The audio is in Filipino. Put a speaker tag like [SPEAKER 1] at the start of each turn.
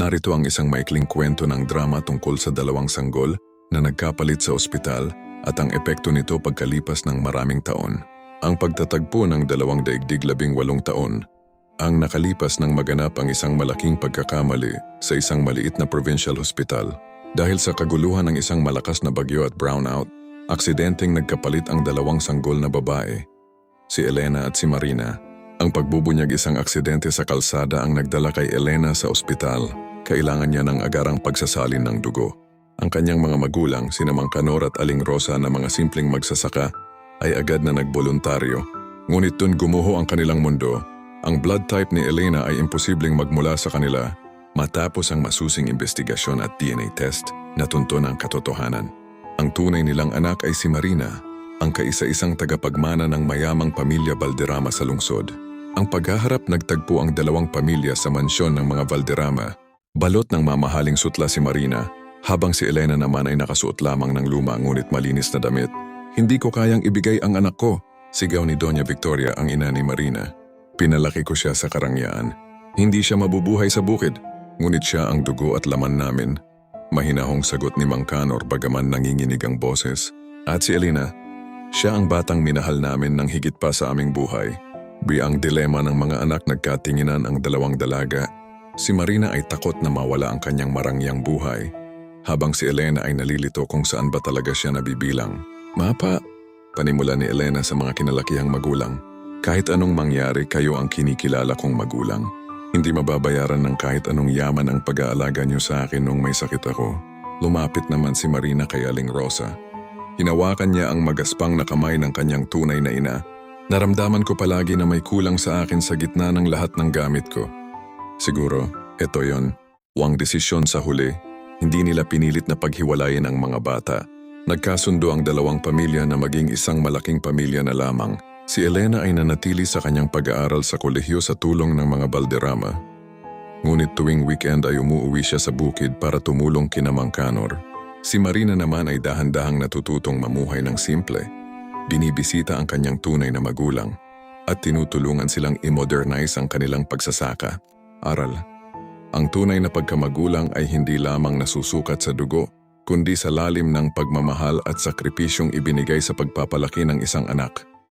[SPEAKER 1] Narito ang isang maikling kwento ng drama tungkol sa dalawang sanggol na nagkapalit sa ospital at ang epekto nito pagkalipas ng maraming taon. Ang pagtatagpo ng dalawang daigdig 18 taon ang nakalipas nang maganap ang isang malaking pagkakamali sa isang maliit na provincial hospital. Dahil sa kaguluhan ng isang malakas na bagyo at brownout, aksidenteng nagkapalit ang dalawang sanggol na babae, si Elena at si Marina. Ang pagbubunyag isang aksidente sa kalsada ang nagdala kay Elena sa ospital. Kailangan niya ng agarang pagsasalin ng dugo. Ang kanyang mga magulang, sina Mang Kanor at Aling Rosa na mga simpleng magsasaka, ay agad na nagboluntaryo. Ngunit dun gumuho ang kanilang mundo. Ang blood type ni Elena ay imposibleng magmula sa kanila matapos ang masusing investigasyon at DNA test na tunton ang katotohanan. Ang tunay nilang anak ay si Marina, ang kaisa-isang tagapagmana ng mayamang pamilya Valderrama sa lungsod. Ang paghaharap nagtagpo ang dalawang pamilya sa mansyon ng mga Valderrama. Balot ng mamahaling sutla si Marina, habang si Elena naman ay nakasuot lamang ng luma ngunit malinis na damit. "Hindi ko kayang ibigay ang anak ko," sigaw ni Doña Victoria, ang ina ni Marina. "Pinalaki ko siya sa karangyaan. Hindi siya mabubuhay sa bukid, ngunit siya ang dugo at laman namin." Mahinahong sagot ni Mang Kanor bagaman nanginginig ang boses. At si Elena, "Siya ang batang minahal namin ng higit pa sa aming buhay." Ang dilema ng mga anak, nagkatinginan ang dalawang dalaga. Si Marina ay takot na mawala ang kanyang marangyang buhay, habang si Elena ay nalilito kung saan ba talaga siya nabibilang. "Mapa," panimula ni Elena sa mga kinalakihang magulang, "kahit anong mangyari, kayo ang kinikilala kong magulang. Hindi mababayaran ng kahit anong yaman ang pag-aalaga niyo sa akin nung may sakit ako." Lumapit naman si Marina kay Aling Rosa. Hinawakan niya ang magaspang na kamay ng kanyang tunay na ina. "Naramdaman ko palagi na may kulang sa akin sa gitna ng lahat ng gamit ko. Siguro, eto yon. Huwag desisyon sa huli. Hindi nila pinilit na paghiwalayin ang mga bata. Nagkasundo ang dalawang pamilya na maging isang malaking pamilya na lamang. Si Elena ay nanatili sa kanyang pag-aaral sa kolehiyo sa tulong ng mga Valderrama. Ngunit tuwing weekend ay umuuwi siya sa bukid para tumulong kina Mang Kanor. Si Marina naman ay dahan-dahang natututong mamuhay ng simple. Binibisita ang kanyang tunay na magulang at tinutulungan silang i-modernize ang kanilang pagsasaka. Aral. Ang tunay na pagkamagulang ay hindi lamang nasusukat sa dugo, kundi sa lalim ng pagmamahal at sakripisyong ibinigay sa pagpapalaki ng isang anak.